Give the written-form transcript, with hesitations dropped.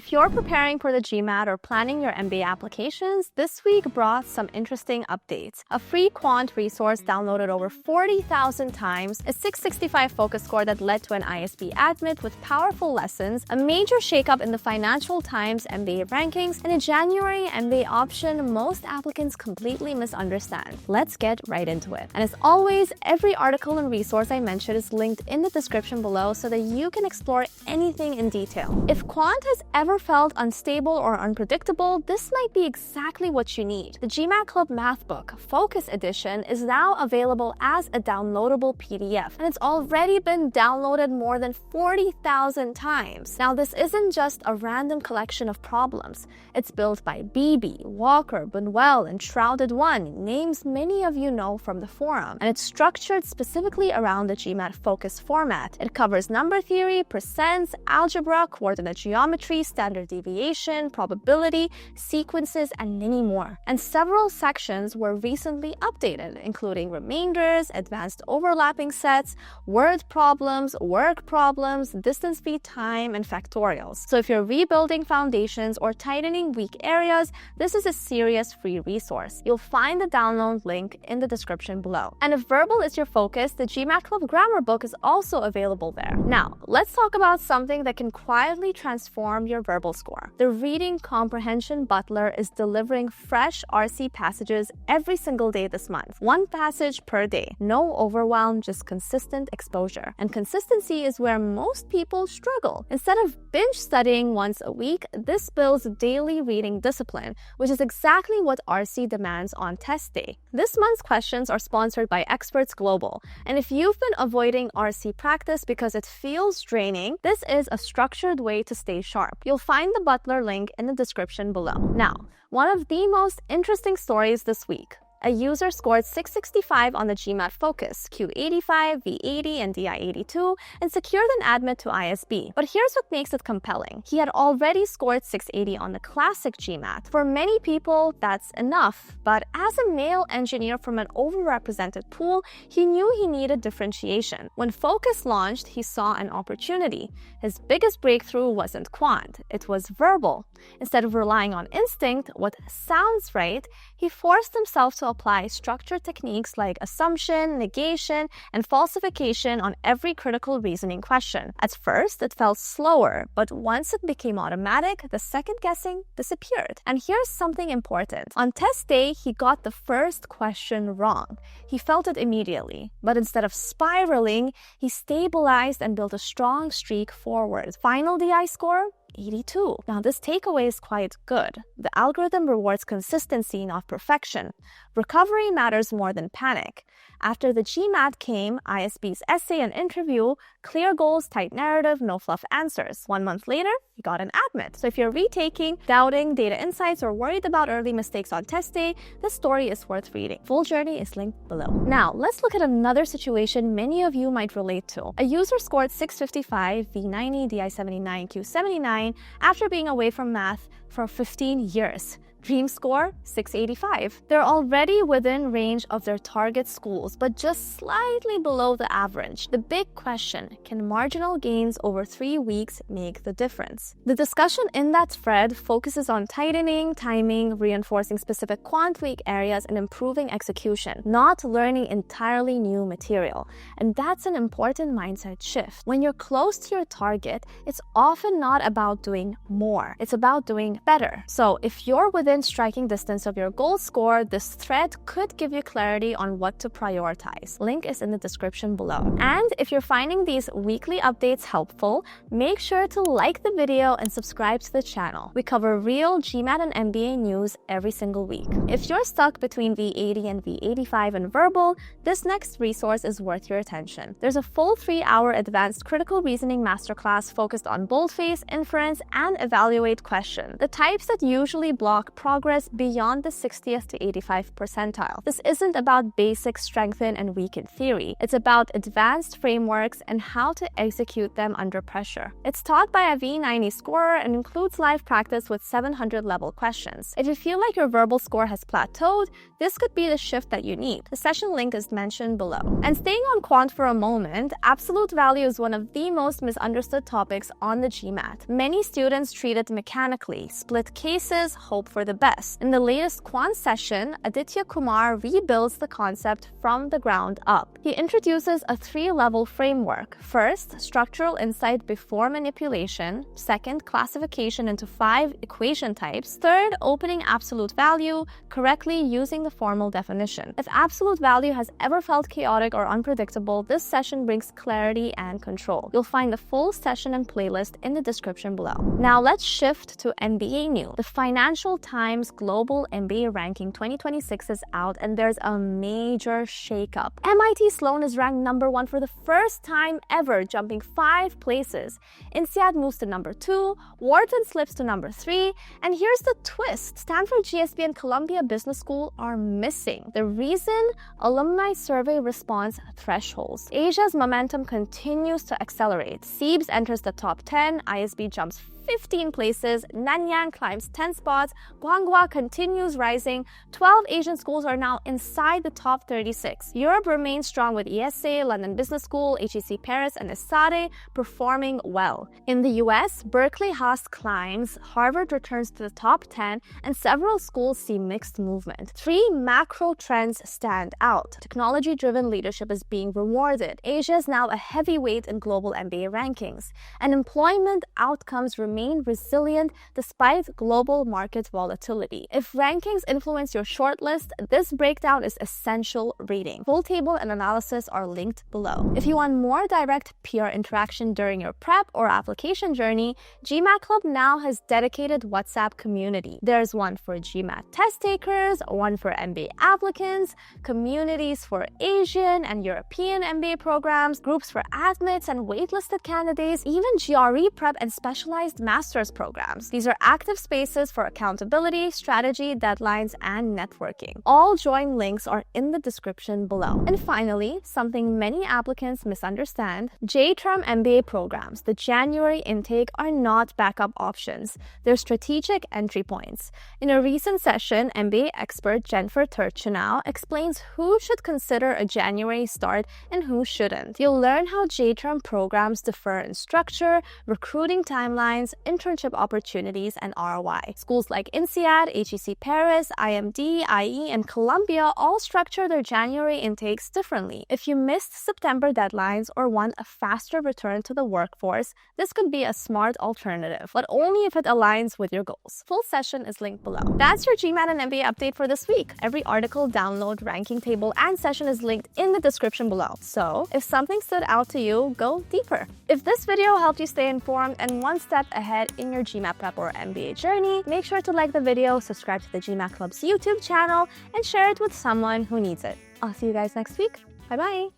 If you're preparing for the GMAT or planning your MBA applications, this week brought some interesting updates. A free Quant resource downloaded over 40,000 times, a 665 focus score that led to an ISB admit with powerful lessons, a major shakeup in the Financial Times MBA rankings, and a January MBA option most applicants completely misunderstand. Let's get right into it. And as always, every article and resource I mentioned is linked in the description below so that you can explore anything in detail. If Quant has ever felt unstable or unpredictable, this might be exactly what you need. The GMAT Club Math Book Focus Edition is now available as a downloadable PDF, and it's already been downloaded more than 40,000 times. Now, this isn't just a random collection of problems. It's built by Beebe, Walker, Bunwell, and Shrouded One, names many of you know from the forum, and it's structured specifically around the GMAT Focus format. It covers number theory, percents, algebra, coordinate geometry, standard deviation, probability, sequences, and many more. And several sections were recently updated, including remainders, advanced overlapping sets, word problems, work problems, distance speed time, and factorials. So if you're rebuilding foundations or tightening weak areas, this is a serious free resource. You'll find the download link in the description below. And if verbal is your focus, the GMAT Club Grammar Book is also available there. Now, let's talk about something that can quietly transform your verbal score. The Reading Comprehension Butler is delivering fresh RC passages every single day this month. One passage per day. No overwhelm, just consistent exposure. And consistency is where most people struggle. Instead of binge studying once a week, this builds daily reading discipline, which is exactly what RC demands on test day. This month's questions are sponsored by Experts Global. And if you've been avoiding RC practice because it feels draining, this is a structured way to stay sharp. You'll find the Butler link in the description below. Now, one of the most interesting stories this week. A user scored 665 on the GMAT Focus, Q85, V80, and DI82, and secured an admit to ISB. But here's what makes it compelling. He had already scored 680 on the classic GMAT. For many people, that's enough. But as a male engineer from an overrepresented pool, he knew he needed differentiation. When Focus launched, he saw an opportunity. His biggest breakthrough wasn't quant, it was verbal. Instead of relying on instinct, what sounds right, he forced himself to apply structured techniques like assumption, negation, and falsification on every critical reasoning question. At first, it felt slower, but once it became automatic, the second guessing disappeared. And here's something important. On test day, he got the first question wrong. He felt it immediately, but instead of spiraling, he stabilized and built a strong streak forward. Final DI score? 82. Now, this takeaway is quite good. The algorithm rewards consistency, not perfection. Recovery matters more than panic. After the GMAT came ISB's essay and interview, clear goals, tight narrative, no fluff answers. 1 month later, he got an admit. So if you're retaking, doubting data insights, or worried about early mistakes on test day, this story is worth reading. Full journey is linked below. Now, let's look at another situation many of you might relate to. A user scored 655, V90, DI79, Q79 after being away from math for 15 years. Dream score, 685. They're already within range of their target schools, but just slightly below the average. The big question, can marginal gains over 3 weeks make the difference? The discussion in that thread focuses on tightening, timing, reinforcing specific quant weak areas, and improving execution, not learning entirely new material. And that's an important mindset shift. When you're close to your target, it's often not about doing more. It's about doing better. So if you're within striking distance of your goal score, this thread could give you clarity on what to prioritize. Link is in the description below. And if you're finding these weekly updates helpful, make sure to like the video and subscribe to the channel. We cover real GMAT and MBA news every single week. If you're stuck between V80 and V85 in verbal, this next resource is worth your attention. There's a full 3-hour advanced critical reasoning masterclass focused on boldface, inference, and evaluate questions, the types that usually block progress beyond the 60th to 85th percentile. This isn't about basic strengthen and weaken theory. It's about advanced frameworks and how to execute them under pressure. It's taught by a V90 scorer and includes live practice with 700 level questions. If you feel like your verbal score has plateaued, this could be the shift that you need. The session link is mentioned below. And staying on quant for a moment, absolute value is one of the most misunderstood topics on the GMAT. Many students treat it mechanically, split cases, hope for the best. In the latest quant session, Aditya Kumar rebuilds the concept from the ground up. He introduces a 3-level framework. First, structural insight before manipulation. Second, classification into 5 equation types. Third, opening absolute value, correctly using the formal definition. If absolute value has ever felt chaotic or unpredictable, this session brings clarity and control. You'll find the full session and playlist in the description below. Now let's shift to MBA news. The Financial Times Global MBA Ranking 2026 is out, and there's a major shakeup. MIT Sloan is ranked number 1 for the first time ever, jumping 5 places. INSEAD moves to number 2, Wharton slips to number 3, and here's the twist. Stanford, GSB, and Columbia Business School are missing. The reason? Alumni survey response thresholds. Asia's momentum continues to accelerate. CEBS enters the top 10, ISB jumps 15 places, Nanyang climbs 10 spots, Guanghua continues rising, 12 Asian schools are now inside the top 36. Europe remains strong with ESA, London Business School, HEC Paris, and ESADE performing well. In the US, Berkeley Haas climbs, Harvard returns to the top 10, and several schools see mixed movement. 3 macro trends stand out. Technology-driven leadership is being rewarded. Asia is now a heavyweight in global MBA rankings, and employment outcomes remain resilient despite global market volatility. If rankings influence your shortlist, this breakdown is essential reading. Full table and analysis are linked below. If you want more direct peer interaction during your prep or application journey, GMAT Club now has dedicated WhatsApp community. There's one for GMAT test takers, one for MBA applicants, communities for Asian and European MBA programs, groups for admits and waitlisted candidates, even GRE prep and specialized master's programs. These are active spaces for accountability, strategy, deadlines, and networking. All join links are in the description below. And finally, something many applicants misunderstand, JTRM MBA programs, the January intake, are not backup options. They're strategic entry points. In a recent session, MBA expert Jennifer Turchinow explains who should consider a January start and who shouldn't. You'll learn how JTRM programs differ in structure, recruiting timelines, internship opportunities, and ROI. Schools like INSEAD, HEC Paris, IMD, IE, and Columbia all structure their January intakes differently. If you missed September deadlines or want a faster return to the workforce, this could be a smart alternative, but only if it aligns with your goals. Full session is linked below. That's your GMAT and MBA update for this week. Every article, download, ranking table, and session is linked in the description below. So, if something stood out to you, go deeper. If this video helped you stay informed and one step ahead in your GMAT prep or MBA journey, make sure to like the video, subscribe to the GMAT Club's YouTube channel, and share it with someone who needs it. I'll see you guys next week. Bye-bye!